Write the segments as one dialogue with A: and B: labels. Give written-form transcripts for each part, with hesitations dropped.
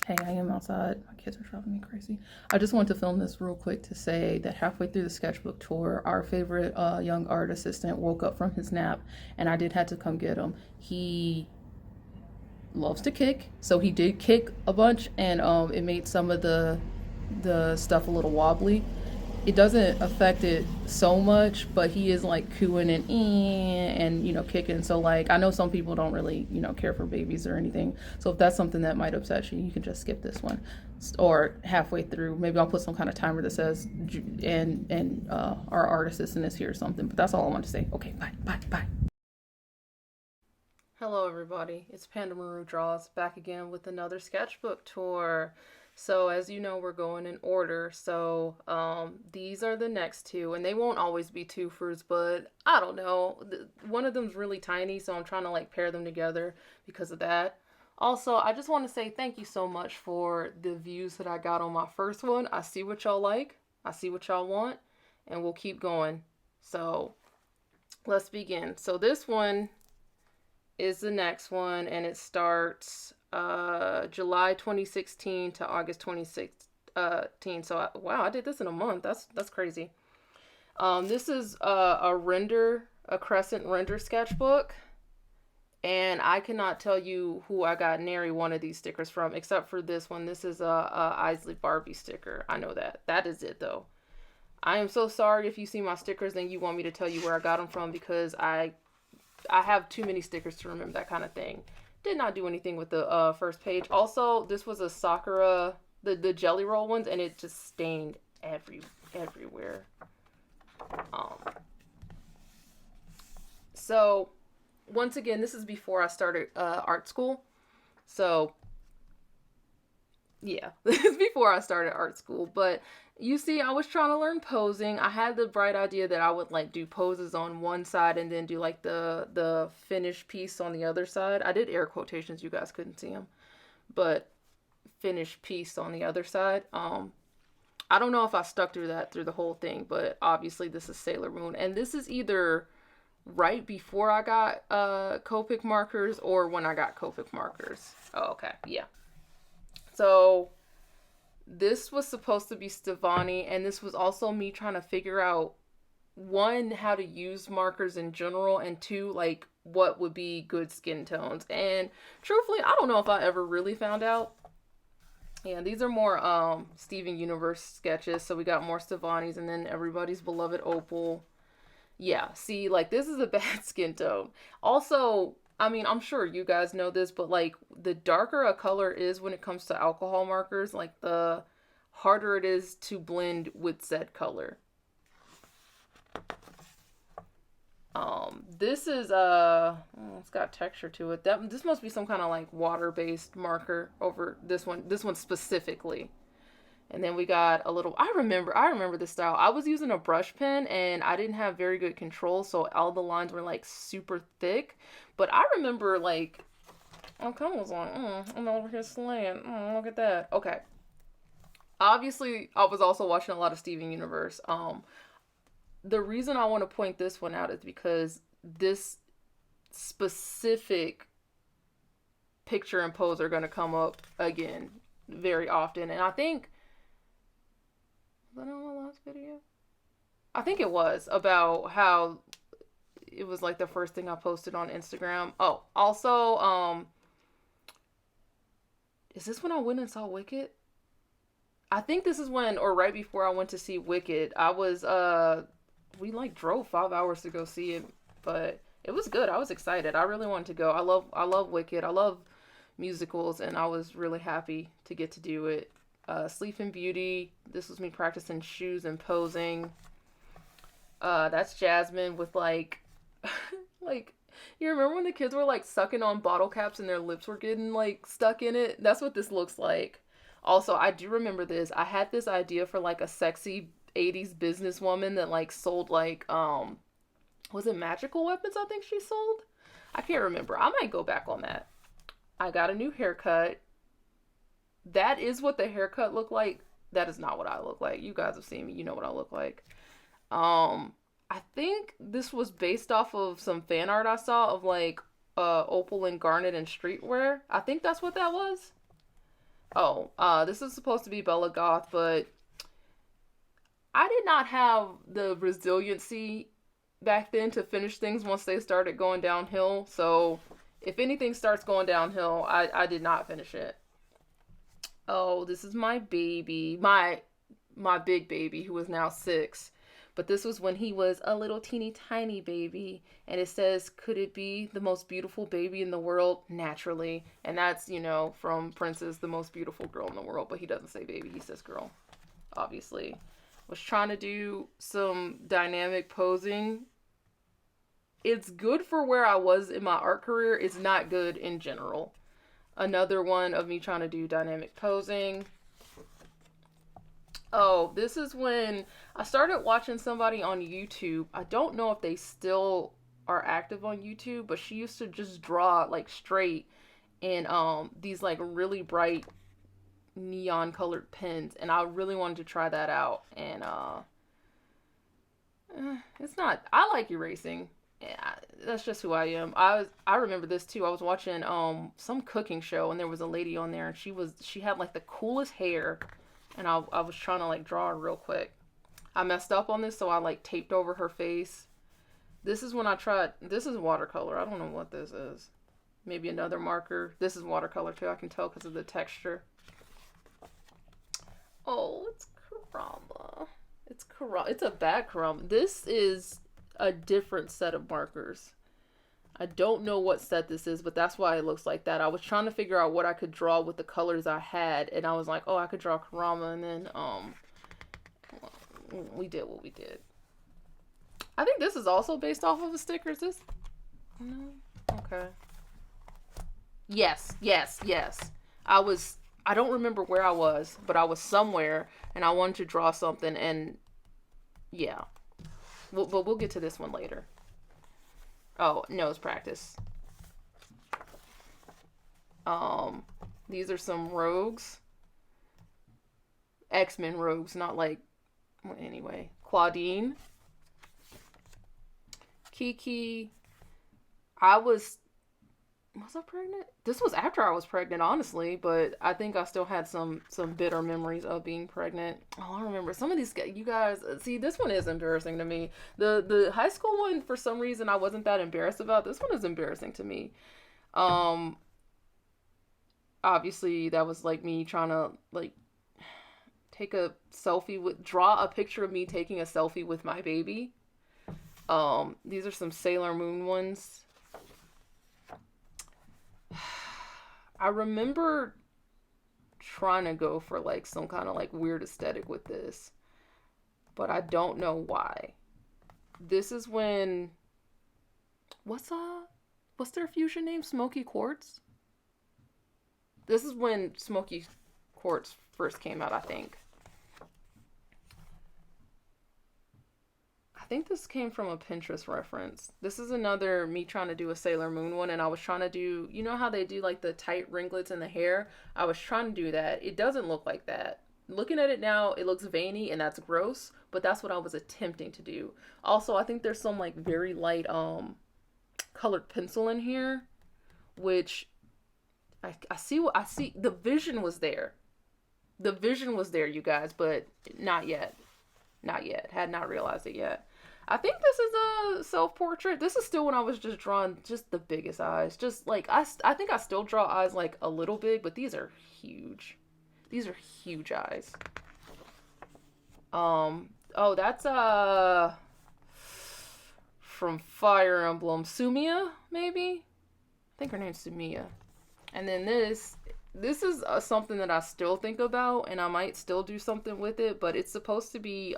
A: Hey, I am outside. My kids are driving me crazy. I just want to film this real quick to say that halfway through the sketchbook tour, our favorite young art assistant woke up from his nap, and I did have to come get him. He loves to kick, so he did kick a bunch, and it made some of the stuff a little wobbly. It doesn't affect it so much, but he is like cooing and kicking. So like I know some people don't really care for babies or anything. So if that's something that might upset you, you can just skip this one, or halfway through. Maybe I'll put some kind of timer that says and our art assistant is here or something. But that's all I want to say. Okay, bye, bye, bye. Hello, everybody. It's Panda Maru Draws back again with another sketchbook tour. So, as you know, we're going in order. So, these are the next two, and they won't always be twofers, but I don't know. One of them's really tiny, so I'm trying to like pair them together because of that. Also, I just want to say thank you so much for the views that I got on my first one. I see what y'all like, I see what y'all want, and we'll keep going. So, let's begin. So, this one is the next one, and it starts July 2016 to August 2016. So wow, I did this in a month. That's crazy. This is a crescent render sketchbook, and I cannot tell you who I got nary one of these stickers from, except for this one. This is a Isley Barbie sticker. I know that. That is it though. I am so sorry if you see my stickers and you want me to tell you where I got them from, because I have too many stickers to remember that kind of thing. Did not do anything with the first page. Also, this was a Sakura, the jelly roll ones, and it just stained everywhere. Um, so, once again, this is before I started art school. So, yeah, this is before I started art school. But you see, I was trying to learn posing. I had the bright idea that I would like do poses on one side and then do like the finished piece on the other side. I did air quotations, you guys couldn't see them, but finished piece on the other side. I don't know if I stuck through that through the whole thing, but obviously this is Sailor Moon, and this is either right before I got Copic markers or when I got Copic markers. Oh, okay, yeah. So this was supposed to be Stevani, and this was also me trying to figure out, one, how to use markers in general, and two, like what would be good skin tones. And truthfully, I don't know if I ever really found out. Yeah, these are more Steven Universe sketches, so we got more Stevani's, and then everybody's beloved Opal. Yeah, see, like this is a bad skin tone. Also, I mean, I'm sure you guys know this, but like the darker a color is when it comes to alcohol markers, like the harder it is to blend with said color. This is it's got texture to it. This must be some kind of like water-based marker over this one specifically. And then we got a little, I remember this style. I was using a brush pen and I didn't have very good control, so all the lines were like super thick. But I remember like, oh, come was like, I'm over here slaying. Look at that. Okay. Obviously, I was also watching a lot of Steven Universe. The reason I want to point this one out is because this specific picture and pose are going to come up again very often. And I think, was that on my last video? I think it was about how it was like the first thing I posted on Instagram. Oh, also, is this when I went and saw Wicked? I think this is when, or right before I went to see Wicked. I was, we like drove 5 hours to go see it, but it was good. I was excited. I really wanted to go. I love Wicked. I love musicals, and I was really happy to get to do it. Sleeping Beauty. This was me practicing shoes and posing. That's Jasmine with like, like, you remember when the kids were like sucking on bottle caps and their lips were getting like stuck in it? That's what this looks like. Also, I do remember this. I had this idea for like a sexy 80s businesswoman that like sold like, was it magical weapons I think she sold? I can't remember. I might go back on that. I got a new haircut. That is what the haircut looked like. That is not what I look like. You guys have seen me. You know what I look like. I think this was based off of some fan art I saw of like Opal and Garnet and streetwear. I think that's what that was. Oh, this is supposed to be Bella Goth, but I did not have the resiliency back then to finish things once they started going downhill. So if anything starts going downhill, I did not finish it. Oh, this is my baby, my big baby who is now 6. But this was when he was a little teeny tiny baby. And it says, could it be the most beautiful baby in the world? Naturally. And that's, from Princess, the most beautiful girl in the world. But he doesn't say baby, he says girl. Obviously. Was trying to do some dynamic posing. It's good for where I was in my art career. It's not good in general. Another one of me trying to do dynamic posing. Oh, this is when I started watching somebody on YouTube. I don't know if they still are active on YouTube, but she used to just draw like straight in these like really bright neon colored pens, and I really wanted to try that out. And it's not, I like erasing. Yeah, that's just who I am. I remember this too. I was watching some cooking show, and there was a lady on there, and she had like the coolest hair, and I was trying to like draw her real quick. I messed up on this, so I like taped over her face. This is when I tried, this is watercolor. I don't know what this is. Maybe another marker. This is watercolor too. I can tell because of the texture. Oh, it's Karama. It's a bad Karama. This is a different set of markers. I don't know what set this is, but that's why it looks like that. I was trying to figure out what I could draw with the colors I had, and I was like, oh, I could draw Karama, and then we did what we did. I think this is also based off of a sticker. Is this? No? Okay. Yes. I don't remember where I was, but I was somewhere, and I wanted to draw something, and yeah. But we'll get to this one later. Oh, nose practice. These are some rogues. X-Men rogues, not like, well, anyway. Claudine. Kiki. Was I pregnant? This was after I was pregnant, honestly, but I think I still had some bitter memories of being pregnant. Oh, I remember some of these guys. You guys, see, this one is embarrassing to me. The high school one, for some reason, I wasn't that embarrassed about. This one is embarrassing to me. Obviously, that was like me trying to like take a selfie draw a picture of me taking a selfie with my baby. These are some Sailor Moon ones. I remember trying to go for like some kind of like weird aesthetic with this, but I don't know why. This is when, what's their fusion name? Smoky Quartz? This is when Smoky Quartz first came out, I think. I think this came from a Pinterest reference. This is another me trying to do a Sailor Moon one, and I was trying to do, you know how they do like the tight ringlets in the hair? I was trying to do that. It doesn't look like that. Looking at it now, it looks veiny, and that's gross, but that's what I was attempting to do. Also, I think there's some like very light colored pencil in here, which I see. The vision was there. The vision was there, you guys, but not yet. Not yet. Had not realized it yet. I think this is a self-portrait. This is still when I was just drawing just the biggest eyes. Just like, I think I still draw eyes like a little big, but these are huge. These are huge eyes. Oh, that's from Fire Emblem. Sumia, maybe? I think her name's Sumia. And then this is something that I still think about, and I might still do something with it, but it's supposed to be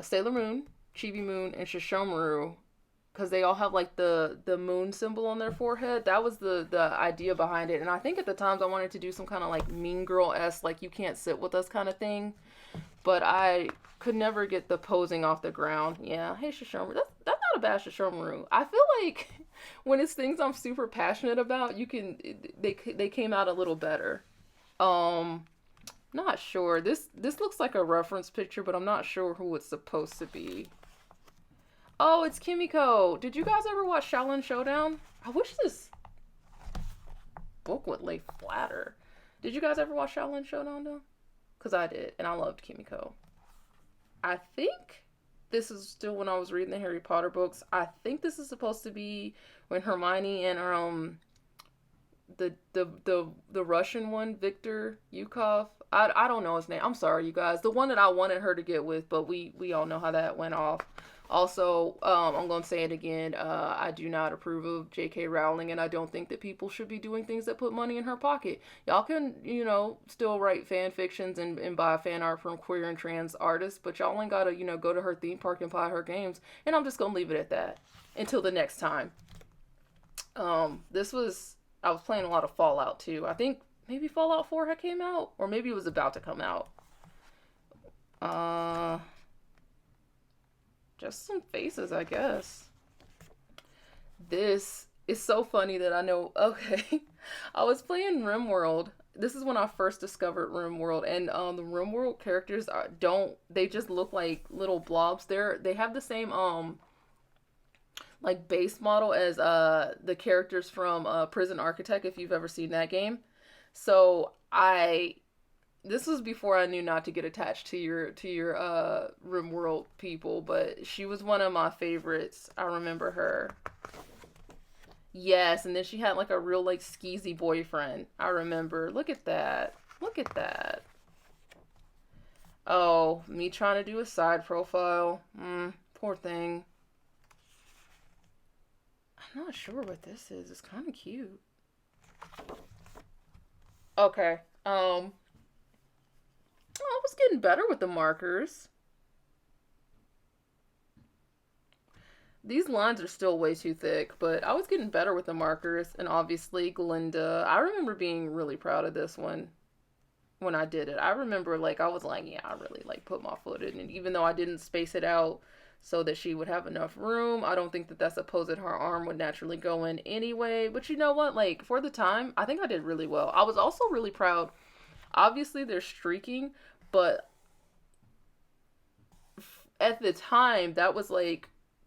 A: Sailor Moon, Chibi Moon, and Shishomaru, because they all have like the moon symbol on their forehead. That was the idea behind it, and I think at the times I wanted to do some kind of like Mean Girl-esque, like you can't sit with us kind of thing, but I could never get the posing off the ground. Yeah, hey Shishomaru, that's not a bad Shishomaru. I feel like when it's things I'm super passionate about, they came out a little better. Not sure. This looks like a reference picture, but I'm not sure who it's supposed to be. Oh, it's Kimiko. Did you guys ever watch Shaolin Showdown? I wish this... book would lay flatter. Did you guys ever watch Shaolin Showdown though? Because I did, and I loved Kimiko. I think this is still when I was reading the Harry Potter books. I think this is supposed to be when Hermione and the Russian one, Victor Yukov. I don't know his name. I'm sorry, you guys. The one that I wanted her to get with, but we all know how that went off. Also, I'm going to say it again. I do not approve of J.K. Rowling, and I don't think that people should be doing things that put money in her pocket. Y'all can, still write fan fictions and buy fan art from queer and trans artists, but y'all ain't got to, go to her theme park and buy her games. And I'm just going to leave it at that until the next time. I was playing a lot of Fallout too. I think maybe Fallout 4 had came out, or maybe it was about to come out. Just some faces, I guess. This is so funny that I know, okay, I was playing RimWorld. This is when I first discovered RimWorld, and the RimWorld characters they just look like little blobs. They have the same, like base model as the characters from Prison Architect, if you've ever seen that game. So this was before I knew not to get attached to your RimWorld people, but she was one of my favorites. I remember her. Yes, and then she had like a real like skeezy boyfriend. I remember. Look at that. Look at that. Oh, me trying to do a side profile. Poor thing. I'm not sure what this is. It's kind of cute. Okay. I was getting better with the markers. These lines are still way too thick, but I was getting better with the markers. And obviously, Glinda. I remember being really proud of this one when I did it. I remember, I was like, yeah, I really, put my foot in it. Even though I didn't space it out so that she would have enough room, I don't think that that's a pose that her arm would naturally go in anyway. But you know what? For the time, I think I did really well. I was also really proud. Obviously, they're streaking, but at the time, that was,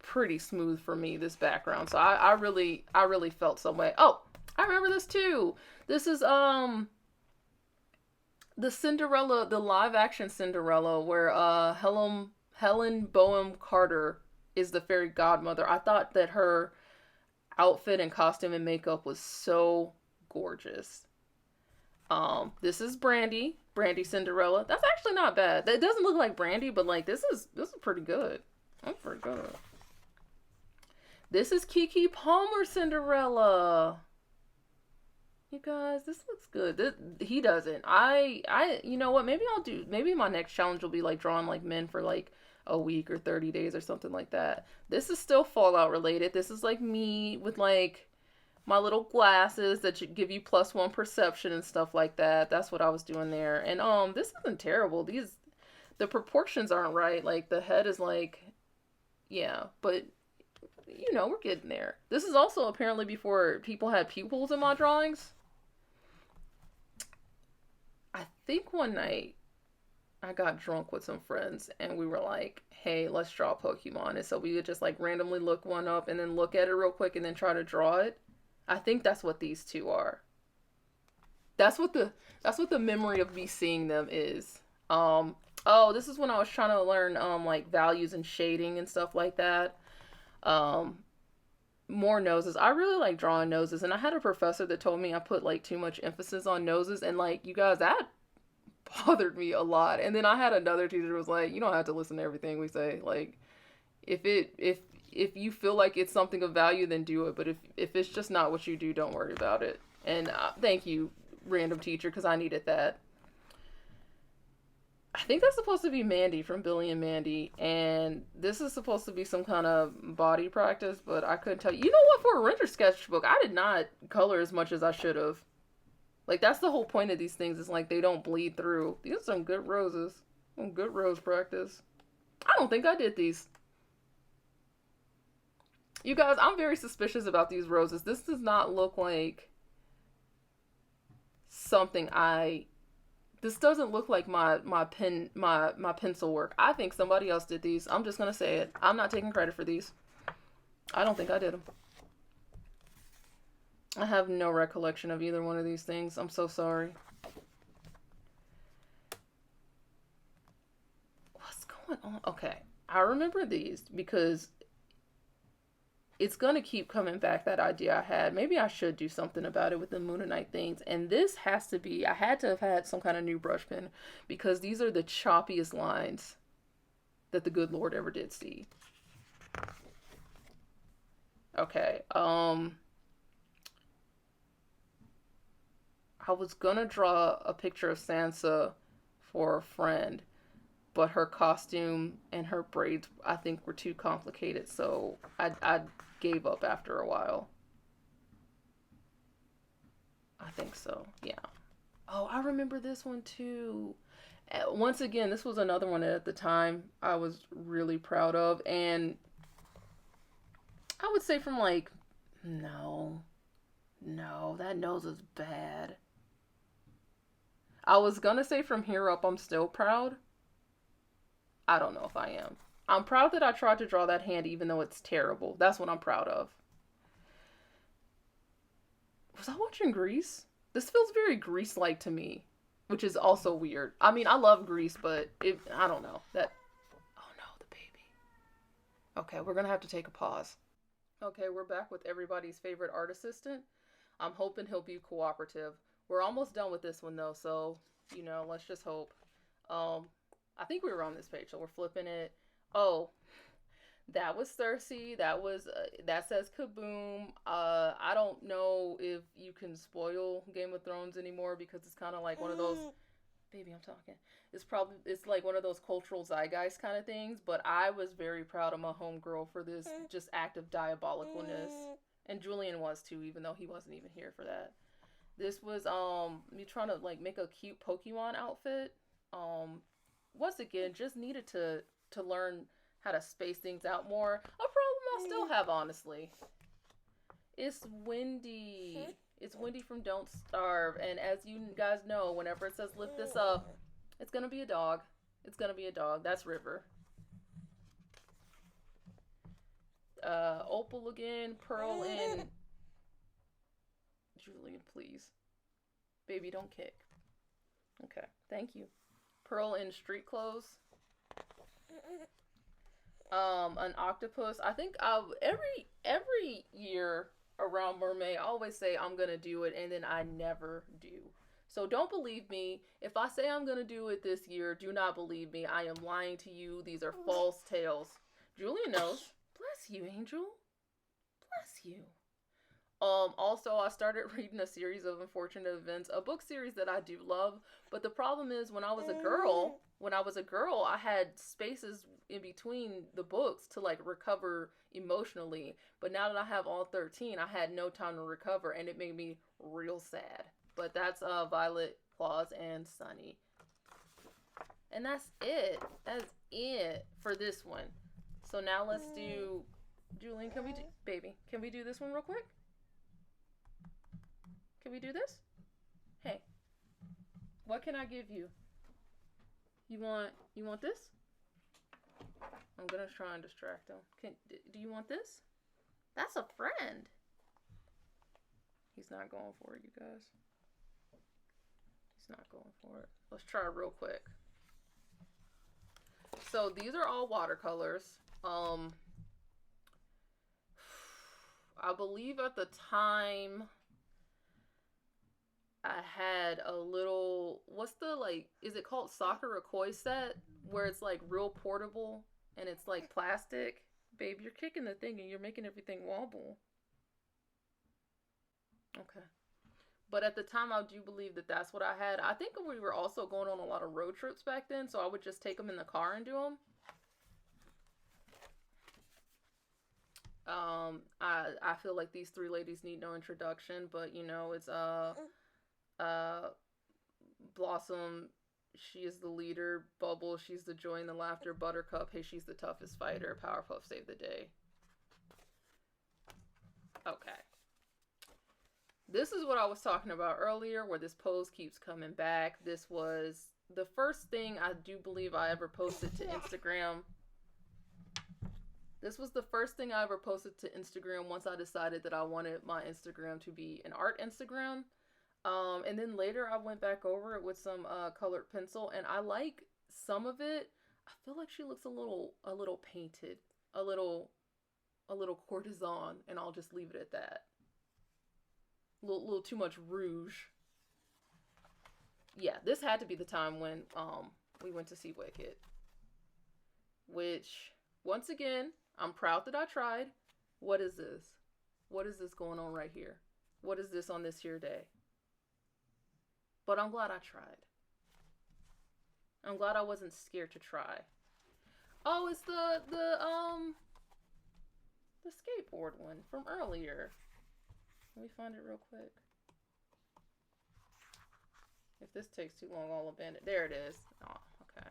A: pretty smooth for me, this background. So I really felt some way. Oh, I remember this too. This is, the Cinderella, the live action Cinderella, where, Helen Bonham Carter is the fairy godmother. I thought that her outfit and costume and makeup was so gorgeous. This is Brandy Cinderella. That's actually not bad. That doesn't look like Brandy, but this is pretty good. That's pretty good. This is Keke Palmer Cinderella. You guys, this looks good. He doesn't. You know what? Maybe my next challenge will be drawing men for a week or 30 days or something like that. This is still Fallout related. This is me with my little glasses that should give you +1 perception and stuff like that. That's what I was doing there. And this isn't terrible. The proportions aren't right. The head is yeah, but we're getting there. This is also apparently before people had pupils in my drawings. I think one night I got drunk with some friends and we were like, hey, let's draw Pokemon. And so we would just randomly look one up and then look at it real quick and then try to draw it. I think that's what these two are. That's what the memory of me seeing them is. Oh, this is when I was trying to learn values and shading and stuff like that. More noses. I really like drawing noses, and I had a professor that told me I put too much emphasis on noses, and you guys, that bothered me a lot. And then I had another teacher who was like, you don't have to listen to everything we say. If you feel like it's something of value, then do it. But if it's just not what you do, don't worry about it. And thank you, random teacher, because I needed that. I think that's supposed to be Mandy from Billy and Mandy, and this is supposed to be some kind of body practice, but I couldn't tell you. You know what? For a render sketchbook, I did not color as much as I should have. That's the whole point of these things, is they don't bleed through. These are some good roses. Some good rose practice. I don't think I did these. You guys, I'm very suspicious about these roses. This does not look like something this doesn't look like my pencil work. I think somebody else did these. I'm just gonna say it. I'm not taking credit for these. I don't think I did them. I have no recollection of either one of these things. I'm so sorry. What's going on? Okay. I remember these because it's gonna keep coming back, that idea I had. Maybe I should do something about it with the Moonanite things. And this has to be, I had to have had some kind of new brush pen because these are the choppiest lines that the good Lord ever did see. Okay. I was gonna draw a picture of Sansa for a friend, but her costume and her braids I think were too complicated, so I gave up after a while. I think so. Yeah. Oh, I remember this one too. Once again, this was another one that at the time I was really proud of, and I would say from like, no, no, that nose is bad. I was gonna say from here up, I'm still proud. I don't know if I am. I'm proud that I tried to draw that hand even though it's terrible. That's what I'm proud of. Was I watching Grease? This feels very Grease-like to me, which is also weird. I mean, I love Grease, but I don't know. That, oh no, the baby. Okay, we're gonna have to take a pause. Okay, we're back with everybody's favorite art assistant. I'm hoping he'll be cooperative. We're almost done with this one though, so, let's just hope. Um, I think we were on this page, so we're flipping it. Oh, that was Cersei. That says Kaboom. I don't know if you can spoil Game of Thrones anymore because it's kind of like one of those. Baby, I'm talking. It's like one of those cultural zeitgeist kind of things. But I was very proud of my homegirl for this just act of diabolicalness, and Julian was too, even though he wasn't even here for that. This was me trying to like make a cute Pokemon outfit. Um, Once again, just needed to learn how to space things out more. A problem I still have, honestly. It's windy. It's windy from Don't Starve, and as you guys know, whenever it says lift this up, it's gonna be a dog. It's gonna be a dog. That's River. Opal again, Pearl in. Julian, please. Baby, don't kick. Okay, thank you. Pearl in street clothes. An octopus. I think every year around Mermaid, I always say I'm gonna do it, and then I never do. So don't believe me. If I say I'm gonna do it this year, do not believe me. I am lying to you. These are false tales. Julia knows. Bless you, Angel. Bless you. Also, I started reading a series of unfortunate events, a book series that I do love. But the problem is, when I was a girl, I had spaces in between the books to like recover emotionally. But now that I have all 13, I had no time to recover, and it made me real sad. But that's Violet, Claus, and Sunny, and that's it. That's it for this one. So now let's do. Julian, baby? Can we do this one real quick? Can we do this? Hey, what can I give you? You want this? I'm gonna try and distract him. Do you want this? That's a friend. He's not going for it, you guys. He's not going for it. Let's try real quick. So these are all watercolors. I believe at the time I had a little, what's the, like, is it called Sakura Koi set? Where it's like real portable and it's like plastic. Babe, you're kicking the thing and you're making everything wobble. Okay. But at the time, I do believe that that's what I had. I think we were also going on a lot of road trips back then, so I would just take them in the car and do them. I feel like these three ladies need no introduction, but it's uh Blossom, she is the leader. Bubble, she's the joy and the laughter. Buttercup, hey, she's the toughest fighter. Powerpuff, save the day. Okay. This is what I was talking about earlier, where this pose keeps coming back. This was the first thing I do believe I ever posted to Instagram. This was the first thing I ever posted to Instagram once I decided that I wanted my Instagram to be an art Instagram. And then later I went back over it with some colored pencil, and I like some of it. I feel like she looks a little painted, a little a little courtesan, and I'll just leave it at that. Little too much rouge. Yeah, this had to be the time when we went to see Wicked, which once again, I'm proud that I tried. What is this? What is this going on right here? What is this on this here day? But I'm glad I tried. I'm glad I wasn't scared to try. Oh, it's the skateboard one from earlier. Let me find it real quick. If this takes too long, I'll abandon it. There it is. Oh, okay.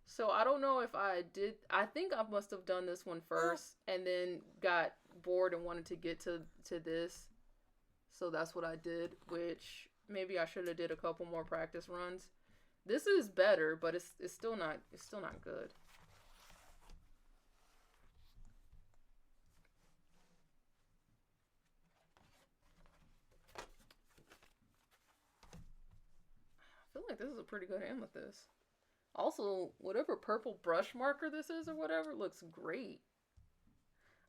A: So I don't know if I did. I think I must have done this one first and then got bored and wanted to get to this. So that's what I did, which maybe I should have did a couple more practice runs. This is better, but it's still not good. I feel like this is a pretty good amethyst. Also, whatever purple brush marker this is or whatever looks great.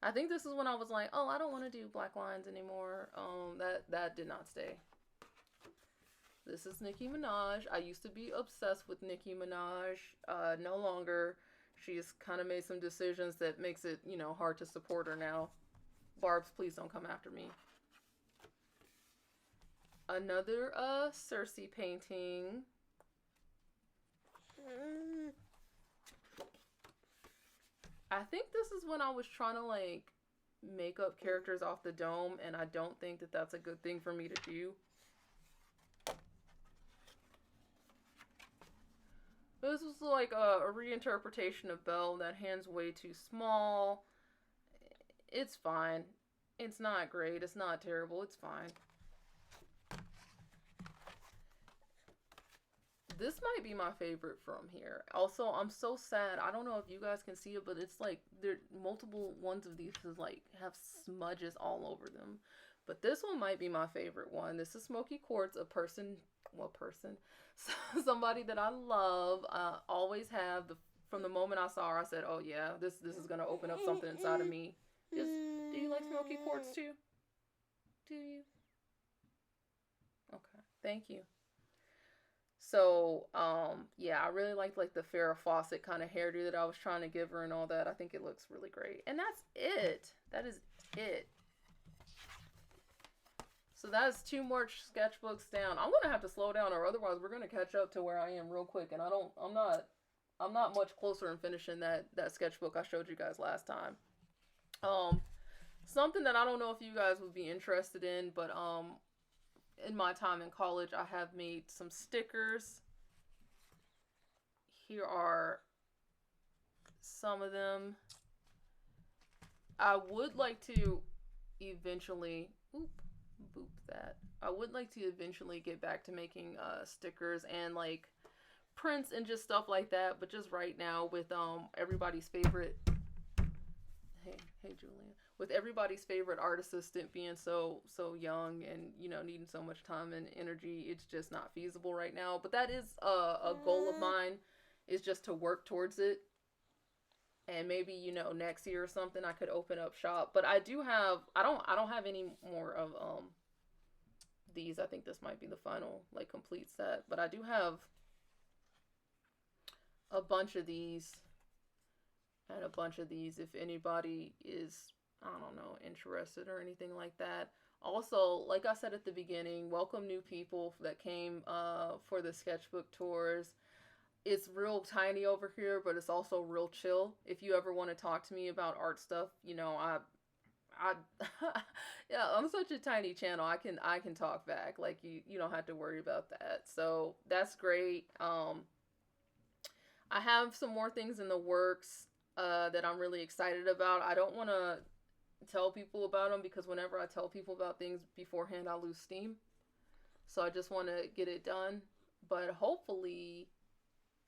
A: I think this is when I was like, oh, I don't want to do black lines anymore. That did not stay. This is Nicki Minaj. I used to be obsessed with Nicki Minaj. No longer. She's kind of made some decisions that makes it, hard to support her now. Barb's, please don't come after me. Another Cersei painting. I think this is when I was trying to make up characters off the dome, and I don't think that that's a good thing for me to do. This was like a reinterpretation of Belle. That hand's way too small. It's fine. It's not great. It's not terrible. It's fine. This might be my favorite from here. Also, I'm so sad. I don't know if you guys can see it, but it's like there multiple ones of these have smudges all over them. But this one might be my favorite one. This is Smoky Quartz, somebody that I love. Always have. From the moment I saw her, I said, "Oh yeah, this is gonna open up something inside of me." Do you like Smoky Quartz too? Do you? Okay, thank you. So, yeah, I really liked the Farrah Fawcett kind of hairdo that I was trying to give her and all that. I think it looks really great. And that's it. That is it. So that's 2 more sketchbooks down. I'm gonna have to slow down, or otherwise we're gonna catch up to where I am real quick. And I'm not much closer in finishing that sketchbook I showed you guys last time. Something that I don't know if you guys would be interested in, but in my time in college, I have made some stickers. Here are some of them. I would like to eventually, I would like to eventually get back to making stickers and prints and just stuff like that. But just right now with everybody's favorite, hey Julian, with everybody's favorite art assistant being so young and needing so much time and energy, it's just not feasible right now. But that is a goal of mine, is just to work towards it. And maybe next year or something I could open up shop. But I do have, I don't have any more of these. I think this might be the final complete set, but I do have a bunch of these and a bunch of these if anybody is, I don't know, interested or anything like that. Also, like I said at the beginning, welcome new people that came for the sketchbook tours. It's real tiny over here, but it's also real chill. If you ever want to talk to me about art stuff, I yeah, I'm such a tiny channel. I can talk back. You don't have to worry about that. So that's great. I have some more things in the works that I'm really excited about. I don't want to tell people about them because whenever I tell people about things beforehand, I lose steam. So I just want to get it done. But hopefully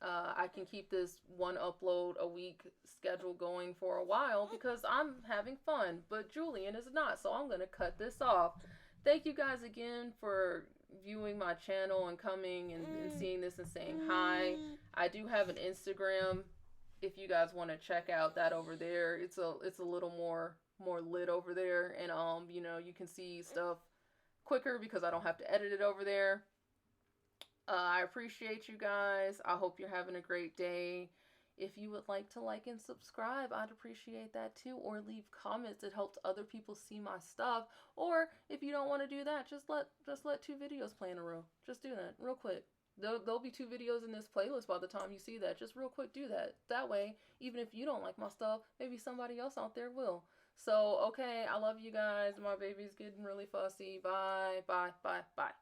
A: I can keep this one upload a week schedule going for a while because I'm having fun, but Julian is not, so I'm going to cut this off. Thank you guys again for viewing my channel and coming and seeing this and saying hi. I do have an Instagram if you guys want to check out that over there. It's a little more lit over there, and you know, you can see stuff quicker because I don't have to edit it over there. I appreciate you guys. I hope you're having a great day. If you would like to like and subscribe, I'd appreciate that too. Or leave comments. It helps other people see my stuff. Or if you don't want to do that, just let 2 videos play in a row. Just do that real quick. There'll be 2 videos in this playlist by the time you see that. Just real quick do that. That way, even if you don't like my stuff, maybe somebody else out there will. So, okay, I love you guys. My baby's getting really fussy. Bye, bye, bye, bye.